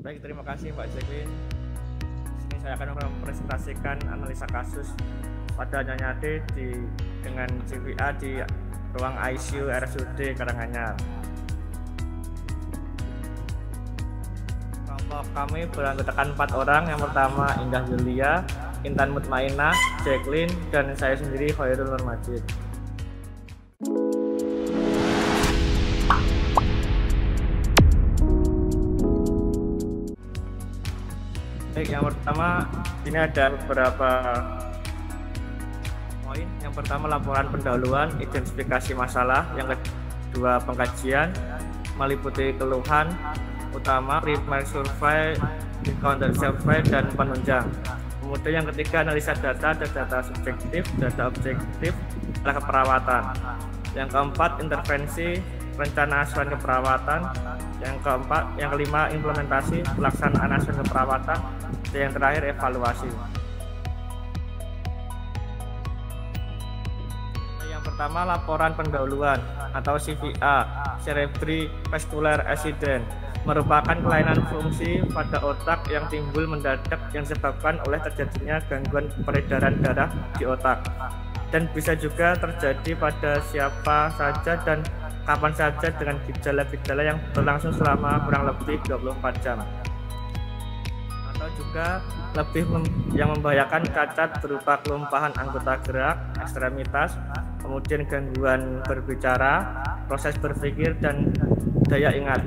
Baik, terima kasih Mbak Jacqueline. Sini saya akan mempresentasikan analisa kasus pada Nyonya D dengan CVA di ruang ICU RSUD Karanganyar. Kelompok kami beranggotakan 4 orang. Yang pertama Indah Yulia, Intan Mutmainah, Jacqueline, dan saya sendiri Khairul Nur Majid. Baik, yang pertama ini ada beberapa poin. Yang pertama laporan pendahuluan, identifikasi masalah. Yang kedua pengkajian, meliputi keluhan utama, primary survey, counter survey, dan penunjang. Kemudian yang ketiga analisa data, ada data subjektif, data objektif, adalah keperawatan. Yang keempat intervensi, rencana asuhan keperawatan. Yang kelima implementasi pelaksanaan asuhan keperawatan. Dan yang terakhir evaluasi. Yang pertama laporan pendahuluan atau CVA, cerebrovascular accident, merupakan kelainan fungsi pada otak yang timbul mendadak yang disebabkan oleh terjadinya gangguan peredaran darah di otak, dan bisa juga terjadi pada siapa saja dan kapan saja dengan gejala-gejala yang berlangsung selama kurang lebih 24 jam, atau juga yang membahayakan cacat berupa kelumpahan anggota gerak, ekstremitas, kemudian gangguan berbicara, proses berpikir, dan daya ingat.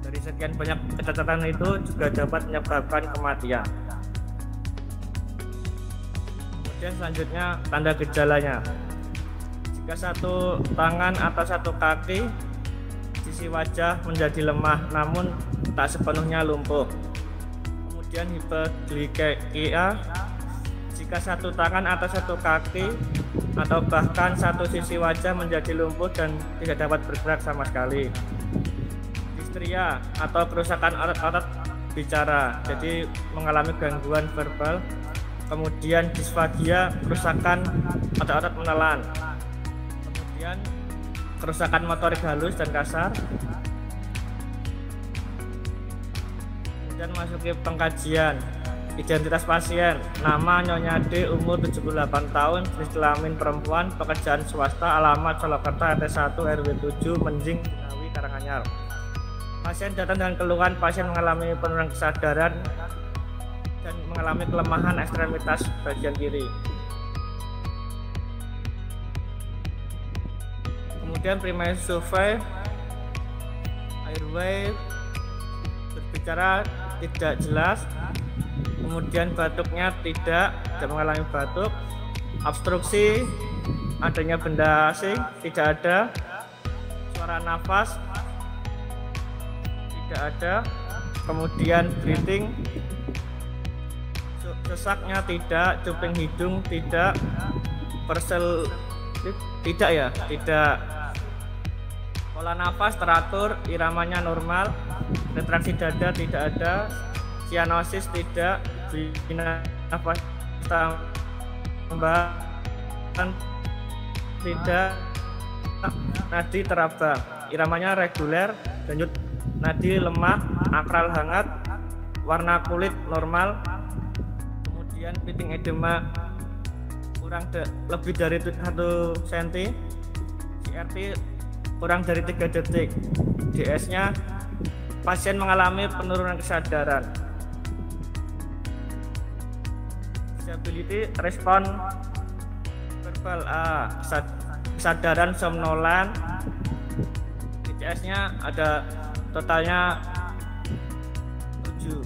Dari sekian banyak kecacatan itu juga dapat menyebabkan kematian. Kemudian selanjutnya tanda gejalanya. Jika satu tangan atau satu kaki, sisi wajah menjadi lemah namun tak sepenuhnya lumpuh. Kemudian hipoglikemia, jika satu tangan atau satu kaki atau bahkan satu sisi wajah menjadi lumpuh dan tidak dapat bergerak sama sekali. Distria atau kerusakan otot-otot bicara, jadi mengalami gangguan verbal. Kemudian disfagia, kerusakan otot-otot menelan. Kemudian kerusakan motorik halus dan kasar. Kemudian masuki pengkajian. Identitas pasien, nama Nyonya D, umur 78 tahun, jenis kelamin perempuan, pekerjaan swasta, alamat Solokerta, RT 1 RW 7 Menjing, Binawi, Karanganyar. Pasien datang dengan keluhan pasien mengalami penurunan kesadaran dan mengalami kelemahan ekstremitas bagian kiri. Kemudian primary survey, airway, berbicara tidak jelas. Kemudian batuknya tidak mengalami batuk. Obstruksi, adanya benda asing, tidak ada. Suara nafas tidak ada. Kemudian breathing, sesaknya tidak, cuping hidung tidak, persel tidak. Pola nafas teratur, iramanya normal, retraksi dada tidak ada, sianosis tidak, nafas tambahan tidak, nadi teraba, iramanya reguler, denyut nadi lemah, akral hangat, warna kulit normal. Kemudian piting edema lebih dari 1 cm, CRT kurang dari 3 detik, DS-nya pasien mengalami penurunan kesadaran. Disability respon verbal A, kesadaran somnolan. DCS-nya ada totalnya 7.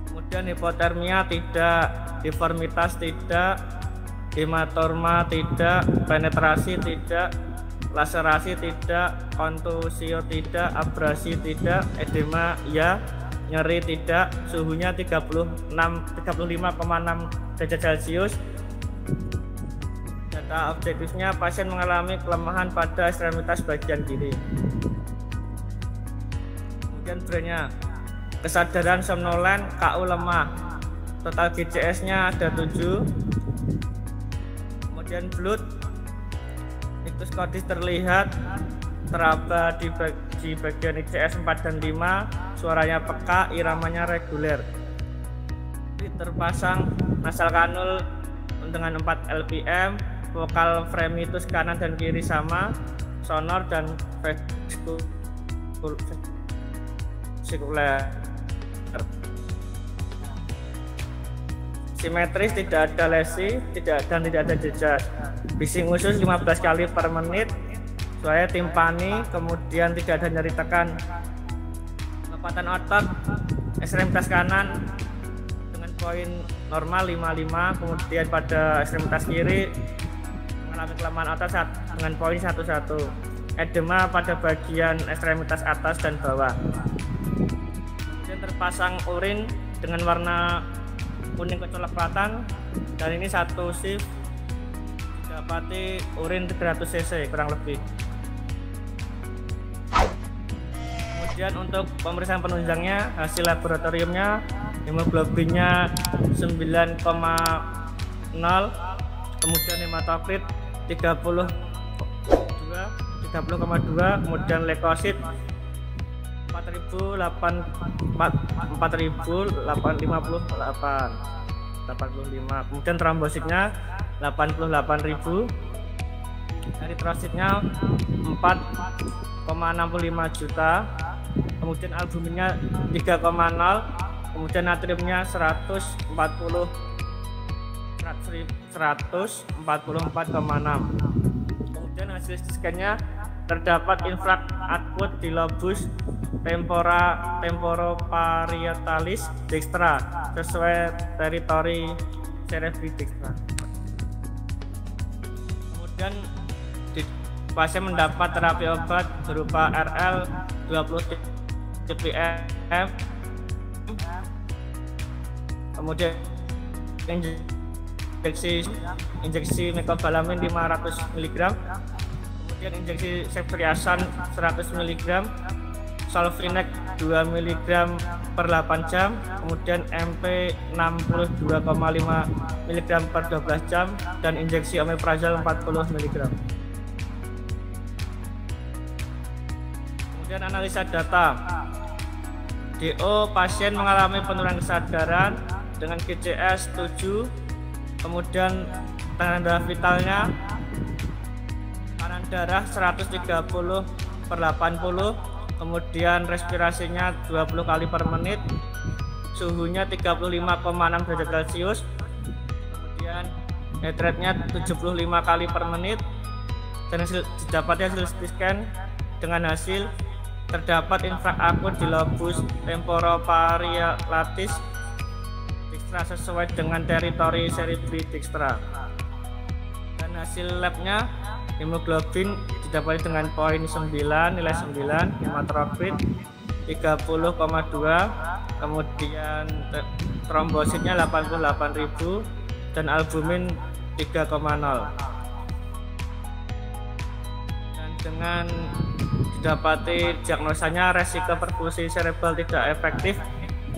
Kemudian hipotermia tidak, deformitas tidak, hematorma tidak, penetrasi tidak, laserasi tidak, kontusio tidak, abrasi tidak, edema ya, nyeri tidak, suhunya 35,6 derajat Celcius. Data objektifnya pasien mengalami kelemahan pada ekstremitas bagian kiri. Kemudian brainnya, kesadaran somnolen, KU lemah, total GCS-nya ada 7. Kemudian blood, ictus cordis terlihat, teraba di di bagian ICS 4 dan 5, suaranya peka, iramanya reguler. Terpasang nasal kanul dengan 4 LPM, vokal fremitus kanan dan kiri sama, sonor dan vesikuler. Simetris, tidak ada lesi, tidak ada jejak. Bising usus 15 kali per menit, suara timpani, kemudian tidak ada nyeri tekan. Kecepatan otot ekstremitas kanan dengan poin normal 55, kemudian pada ekstremitas kiri mengalami kelemahan otot dengan poin 11. Edema pada bagian ekstremitas atas dan bawah. Kemudian terpasang urin dengan warna kuning kecoklatan, dan ini satu shift didapati urin 300 cc kurang lebih. Kemudian untuk pemeriksaan penunjangnya, hasil laboratoriumnya hemoglobinnya 9,0, kemudian hematokrit 30,2, kemudian leukosit 4.855, kemudian trombositnya 88.000, eritrositnya 4,65 juta, kemudian albuminnya 3,0, kemudian natriumnya 144,6. Kemudian hasil scan-nya terdapat infrak akut di lobus temporoparietalis dextra sesuai teritori cerebri dextra. Kemudian pasien mendapat terapi obat berupa RL 20 ppm, kemudian injeksi mecobalamin 500 mg, kemudian injeksi ceftriaxone 100 mg, Solvinex 2 mg per 8 jam, kemudian MP 62,5 mg per 12 jam, dan injeksi omeprazol 40 mg. Kemudian analisa data. DO pasien mengalami penurunan kesadaran dengan GCS 7, kemudian tanda vitalnya tekanan darah 130/80, kemudian respirasinya 20 kali per menit, suhunya 35,6 derajat Celcius, kemudian heart rate-nya 75 kali per menit, dan didapatnya hasil CT scan dengan hasil terdapat infrak akut di lobus temporoparietalis dextra sesuai dengan teritori cerebri dextra. Dan hasil labnya hemoglobin didapati dengan poin 9, nilai 9, hematokrit 30,2, kemudian trombositnya 88.000, dan albumin 3,0. Dan dengan didapati diagnosanya resiko perfusi cerebral tidak efektif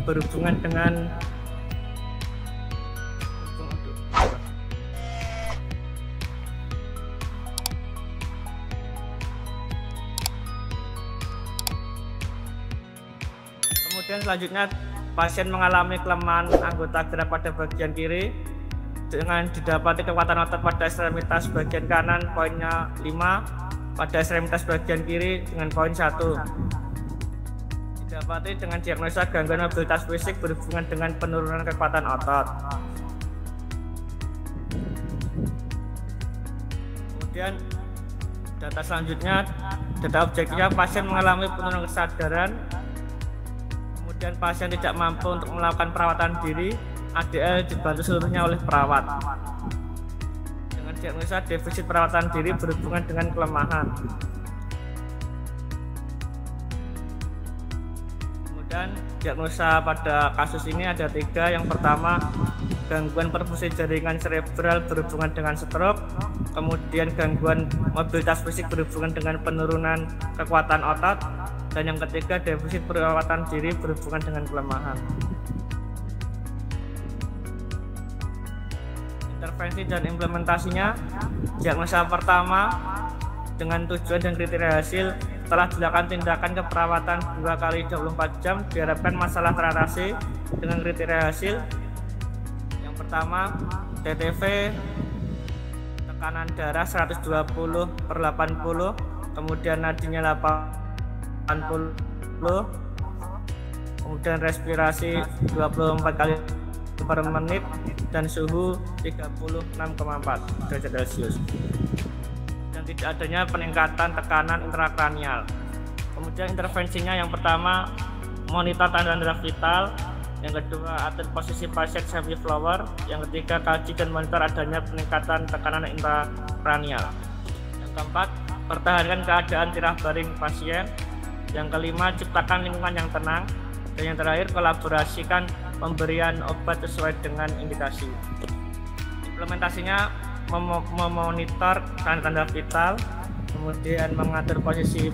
berhubungan dengan Kemudian selanjutnya pasien mengalami kelemahan anggota gerak pada bagian kiri dengan didapati kekuatan otot pada ekstremitas bagian kanan poinnya 5, pada ekstremitas bagian kiri dengan poin 1. Didapati dengan diagnosa gangguan mobilitas fisik berhubungan dengan penurunan kekuatan otot. Kemudian data selanjutnya, data objektifnya pasien mengalami penurunan kesadaran, kemudian pasien tidak mampu untuk melakukan perawatan diri, ADL dibantu seluruhnya oleh perawat. Dengan diagnosa defisit perawatan diri berhubungan dengan kelemahan. Kemudian diagnosa pada kasus ini ada 3. Yang pertama, gangguan perfusi jaringan cerebral berhubungan dengan stroke, kemudian gangguan mobilitas fisik berhubungan dengan penurunan kekuatan otot, dan yang ketiga defisit perawatan diri berhubungan dengan kelemahan. Intervensi dan implementasinya, diagnosa pertama dengan tujuan dan kriteria hasil Setelah dilakukan tindakan keperawatan 2 kali 24 jam, diharapkan masalah teratasi dengan kriteria hasil. Yang pertama, TTV tekanan darah 120/80, kemudian nadinya 80, kemudian respirasi 24 kali per menit, dan suhu 36,4 derajat Celcius, dan tidak adanya peningkatan tekanan intrakranial. Kemudian intervensinya, yang pertama monitor tanda-tanda vital, yang kedua atur posisi pasien semi flower, yang ketiga kaji dan monitor adanya peningkatan tekanan intrakranial, yang keempat pertahankan keadaan tirah baring pasien, yang kelima ciptakan lingkungan yang tenang, dan yang terakhir kolaborasikan pemberian obat sesuai dengan indikasi. Implementasinya memonitor tanda-tanda vital, kemudian mengatur posisi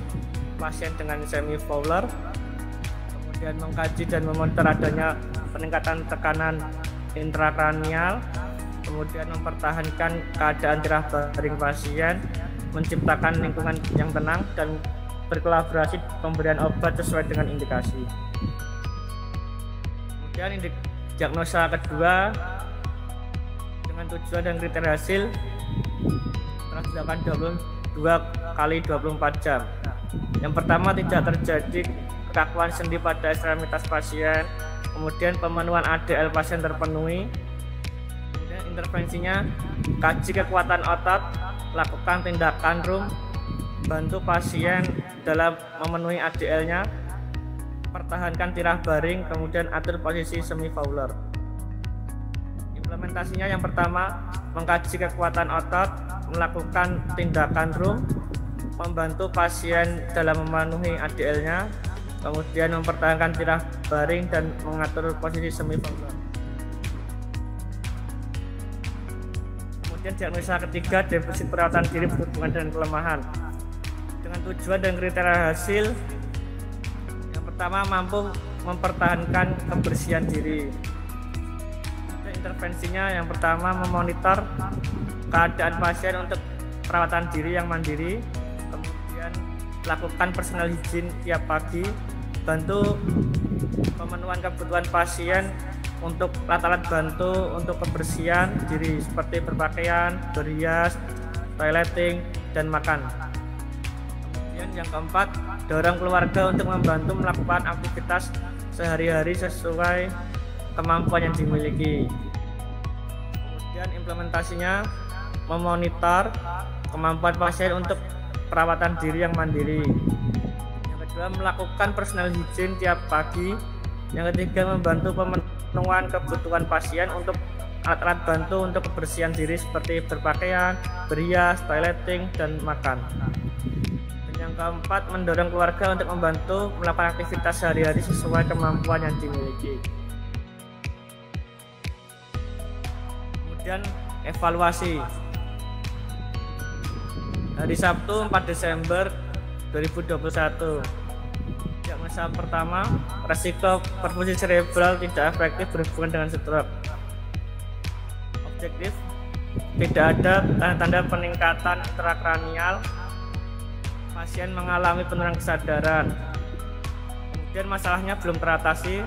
pasien dengan semi fowler, kemudian mengkaji dan memonitor adanya peningkatan tekanan intrakranial, kemudian mempertahankan keadaan tirah baring pasien, menciptakan lingkungan yang tenang, dan berkolaborasi pemberian obat sesuai dengan indikasi. Kemudian diagnosa kedua dengan tujuan dan kriteria hasil telah dilakukan 22 kali 24 jam. Yang pertama, tidak terjadi kekakuan sendi pada ekstremitas pasien, kemudian pemenuhan ADL pasien terpenuhi. Kemudian intervensinya kaji kekuatan otot, lakukan tindakan room, bantu pasien dalam memenuhi ADL-nya, pertahankan tirah baring, kemudian atur posisi semi fowler. Implementasinya, yang pertama mengkaji kekuatan otot, melakukan tindakan room, membantu pasien dalam memenuhi ADL-nya, kemudian mempertahankan tirah baring dan mengatur posisi semi fowler. Kemudian diagnosa ketiga, defisit perawatan diri berhubungan dengan kelemahan. Dengan tujuan dan kriteria hasil, pertama mampu mempertahankan kebersihan diri. Intervensinya, yang pertama memonitor keadaan pasien untuk perawatan diri yang mandiri, kemudian lakukan personal hygiene tiap pagi, bantu pemenuhan kebutuhan pasien untuk alat-alat bantu untuk kebersihan diri seperti berpakaian, berhias, toileting, dan makan. Kemudian yang keempat, dorong keluarga untuk membantu melakukan aktivitas sehari-hari sesuai kemampuan yang dimiliki. Kemudian implementasinya memonitor kemampuan pasien untuk perawatan diri yang mandiri. Yang kedua, melakukan personal hygiene tiap pagi. Yang ketiga, membantu pemenuhan kebutuhan pasien untuk alat-alat bantu untuk kebersihan diri seperti berpakaian, berhias, toileting, dan makan. Yang keempat, mendorong keluarga untuk membantu melakukan aktivitas sehari-hari sesuai kemampuan yang dimiliki. Kemudian evaluasi. Hari Sabtu 4 Desember 2021. Diagnosa pertama, resiko perfusi cerebral tidak efektif berhubungan dengan stroke. Objektif, tidak ada tanda-tanda peningkatan intrakranial. Pasien mengalami penurunan kesadaran. Kemudian masalahnya belum teratasi,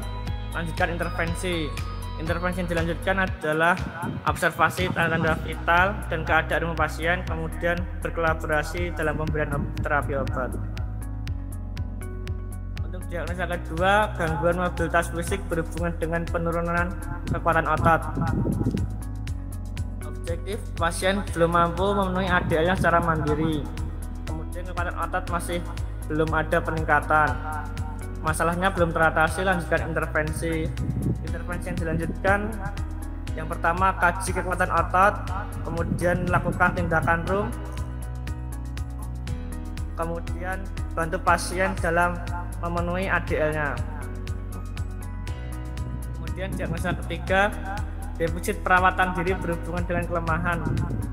lanjutkan intervensi. Intervensi yang dilanjutkan adalah observasi tanda-tanda vital dan keadaan umum pasien, kemudian berkolaborasi dalam pemberian terapi obat. Untuk diagnosa kedua, gangguan mobilitas fisik berhubungan dengan penurunan kekuatan otot. Objektif, pasien belum mampu memenuhi ADL-nya secara mandiri. Kekuatan otot masih belum ada peningkatan. Masalahnya belum teratasi, lanjutkan intervensi. Intervensi yang dilanjutkan, yang pertama kaji kekuatan otot, kemudian lakukan tindakan room, kemudian bantu pasien dalam memenuhi ADL-nya. Kemudian diagnosa ketiga, defisit perawatan diri berhubungan dengan kelemahan.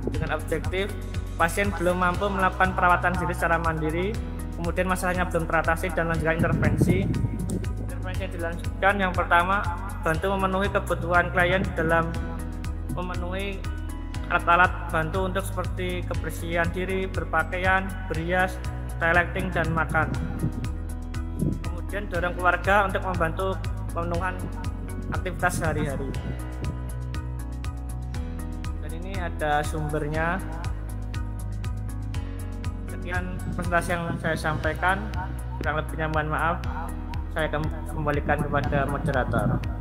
Dengan objektif, pasien belum mampu melakukan perawatan diri secara mandiri, kemudian masalahnya belum teratasi, dan lanjutkan intervensi. Intervensi yang dilanjutkan, yang pertama bantu memenuhi kebutuhan klien dalam memenuhi alat-alat bantu untuk seperti kebersihan diri, berpakaian, berhias, toileting dan makan. Kemudian dorong keluarga untuk membantu pemenuhan aktivitas sehari-hari. Dan ini ada sumbernya. Sekian presentasi yang saya sampaikan, kurang lebihnya mohon maaf. Saya akan kembalikan kepada moderator.